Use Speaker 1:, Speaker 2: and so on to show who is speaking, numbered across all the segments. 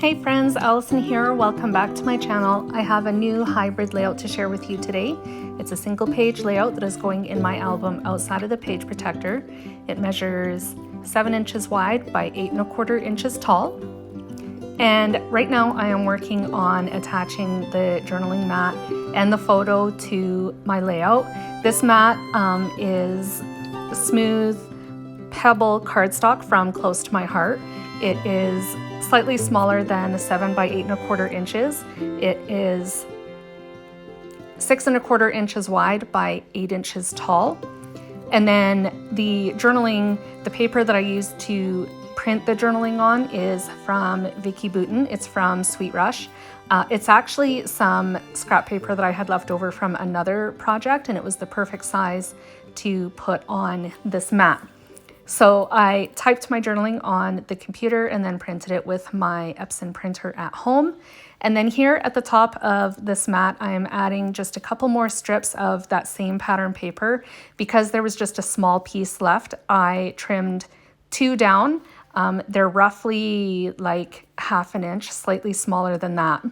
Speaker 1: Hey friends, Allison here. Welcome back to my channel. I have a new hybrid layout to share with you today. It's a single page layout that is going in my album outside of the page protector. It measures 7 inches wide by 8 1/4 inches tall. And right now I am working on attaching the journaling mat and the photo to my layout. This mat is smooth pebble cardstock from Close to My Heart. It is slightly smaller than 7 by 8 1/4 inches. It is 6 1/4 inches wide by 8 inches tall. And then the journaling, the paper that I use to print the journaling on is from Vicky Boutin. It's from Sweet Rush. It's actually some scrap paper that I had left over from another project, and it was the perfect size to put on this mat. So I typed my journaling on the computer and then printed it with my Epson printer at home. And then here at the top of this mat, I am adding just a couple more strips of that same pattern paper. Because there was just a small piece left, I trimmed 2 down. They're roughly like 1/2 inch, slightly smaller than that,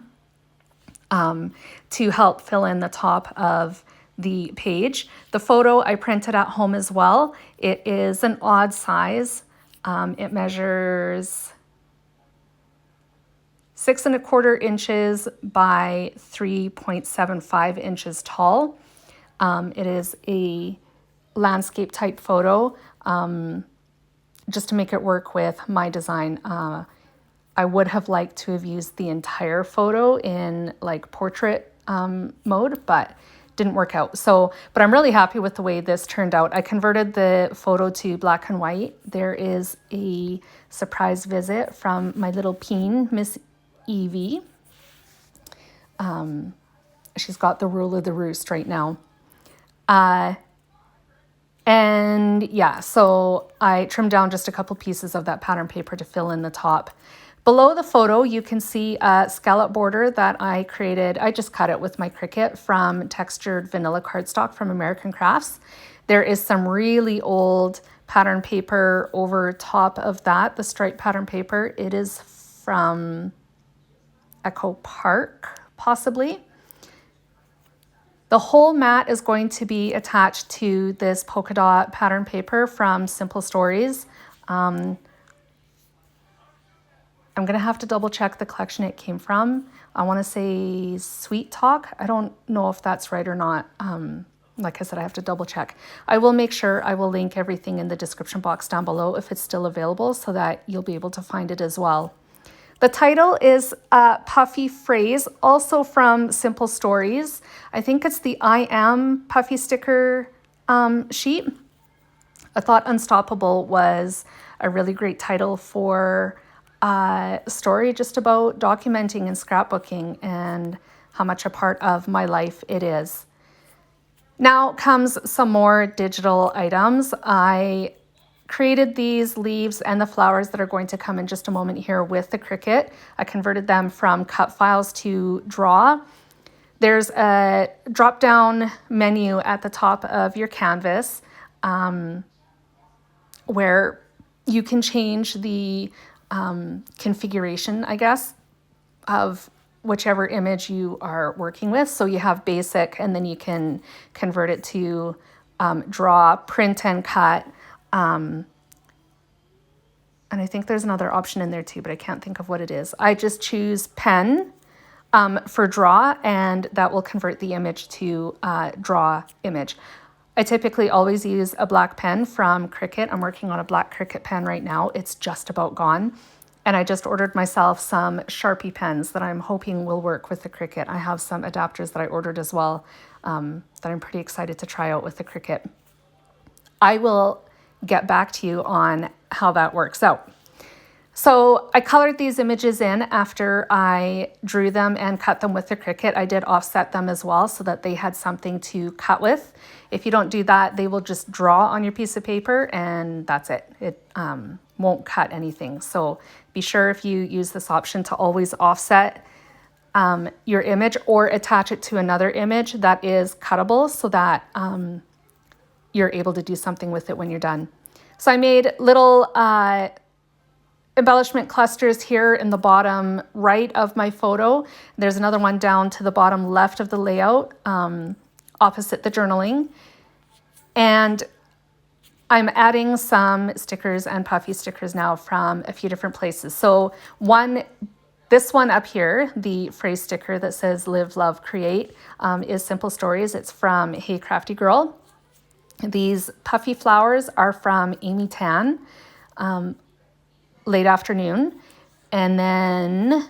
Speaker 1: to help fill in the top of the page. The photo I printed at home as well. It is an odd size. It measures 6 1/4 inches by 3.75 inches tall. It is a landscape type photo, just to make it work with my design. I would have liked to have used the entire photo in like portrait mode, but didn't work out. But I'm really happy with the way this turned out. I converted the photo to black and white. There is a surprise visit from my little peen, Miss Evie. She's got the rule of the roost right now. And yeah, so I trimmed down just a couple pieces of that pattern paper to fill in the top. Below the photo, you can see a scallop border that I created. I just cut it with my Cricut from textured vanilla cardstock from American Crafts. There is some really old pattern paper over top of that, the striped pattern paper. It is from Echo Park, possibly. The whole mat is going to be attached to this polka dot pattern paper from Simple Stories. I'm going to have to double check the collection it came from. I want to say Sweet Talk. I don't know if that's right or not. Like I said, I have to double check. I will make sure I will link everything in the description box down below if it's still available so that you'll be able to find it as well. The title is Puffy Phrase, also from Simple Stories. I think it's the I Am Puffy sticker sheet. I thought Unstoppable was a really great title for a story just about documenting and scrapbooking and how much a part of my life it is. Now comes some more digital items. I created these leaves and the flowers that are going to come in just a moment here with the Cricut. I converted them from cut files to draw. There's a drop-down menu at the top of your canvas where you can change the configuration, I guess, of whichever image you are working with. So you have basic, and then you can convert it to draw, print, and cut. And I think there's another option in there too, but I can't think of what it is. I just choose pen for draw, and that will convert the image to draw image. I typically always use a black pen from Cricut. I'm working on a black Cricut pen right now. It's just about gone. And I just ordered myself some Sharpie pens that I'm hoping will work with the Cricut. I have some adapters that I ordered as well that I'm pretty excited to try out with the Cricut. I will get back to you on how that works out. So I colored these images in after I drew them and cut them with the Cricut. I did offset them as well so that they had something to cut with. If you don't do that, they will just draw on your piece of paper and that's it. It won't cut anything. So be sure if you use this option to always offset your image or attach it to another image that is cuttable so that you're able to do something with it when you're done. So I made little embellishment clusters here in the bottom right of my photo. There's another one down to the bottom left of the layout, opposite the journaling. And I'm adding some stickers and puffy stickers now from a few different places. So this one up here, the phrase sticker that says live, love, create, is Simple Stories. It's from Hey Crafty Girl. These puffy flowers are from Amy Tan, Late Afternoon. And then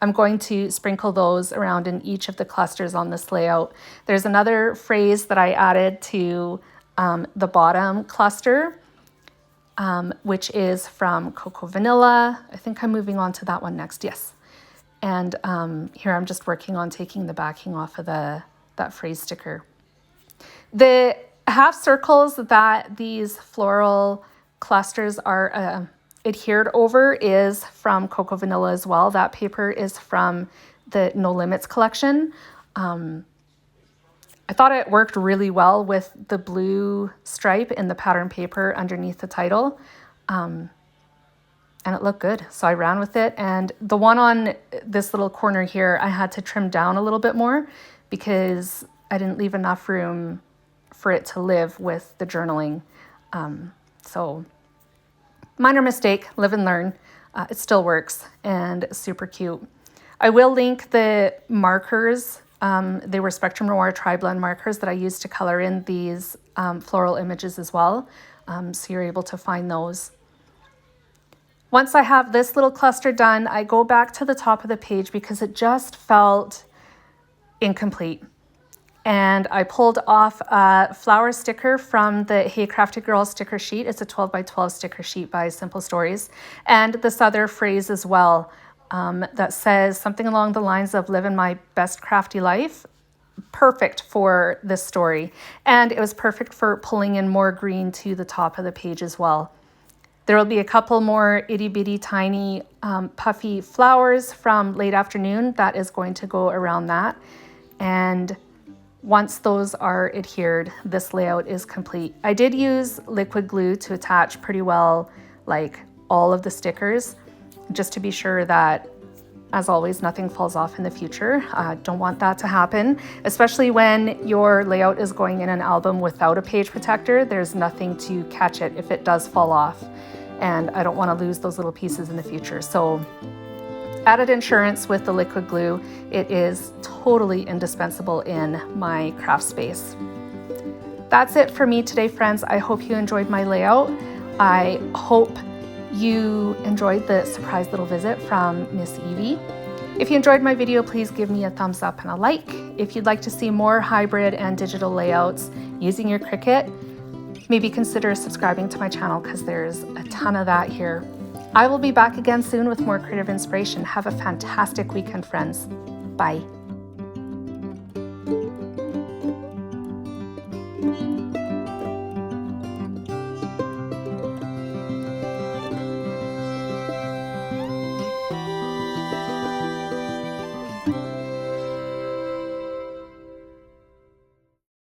Speaker 1: I'm going to sprinkle those around in each of the clusters on this layout. There's another phrase that I added to the bottom cluster, which is from Cocoa Vanilla. I think I'm moving on to that one next, yes. And here I'm just working on taking the backing off of that phrase sticker. The half circles that these floral clusters are adhered over is from Cocoa Vanilla as well. That paper is from the No Limits collection. I thought it worked really well with the blue stripe in the pattern paper underneath the title. And it looked good, so I ran with it. And the one on this little corner here, I had to trim down a little bit more because I didn't leave enough room for it to live with the journaling. So minor mistake, live and learn. It still works and super cute. I will link the markers. They were Spectrum Noir Tri-Blend markers that I used to color in these floral images as well. So you're able to find those. Once I have this little cluster done, I go back to the top of the page because it just felt incomplete. And I pulled off a flower sticker from the Hey Crafty Girl sticker sheet. It's a 12 by 12 sticker sheet by Simple Stories. And this other phrase as well that says something along the lines of living my best crafty life. Perfect for this story. And it was perfect for pulling in more green to the top of the page as well. There will be a couple more itty bitty tiny puffy flowers from Late Afternoon that is going to go around that. And once those are adhered, this layout is complete. I did use liquid glue to attach pretty well, like all of the stickers, just to be sure that, as always, nothing falls off in the future. Don't want that to happen, especially when your layout is going in an album without a page protector. There's nothing to catch it if it does fall off. And I don't want to lose those little pieces in the future. So added insurance with the liquid glue. It is totally indispensable in my craft space. That's it for me today, friends. I hope you enjoyed my layout. I hope you enjoyed the surprise little visit from Miss Evie. If you enjoyed my video, please give me a thumbs up and a like. If you'd like to see more hybrid and digital layouts using your Cricut, maybe consider subscribing to my channel because there's a ton of that here. I will be back again soon with more creative inspiration. Have a fantastic weekend, friends. Bye.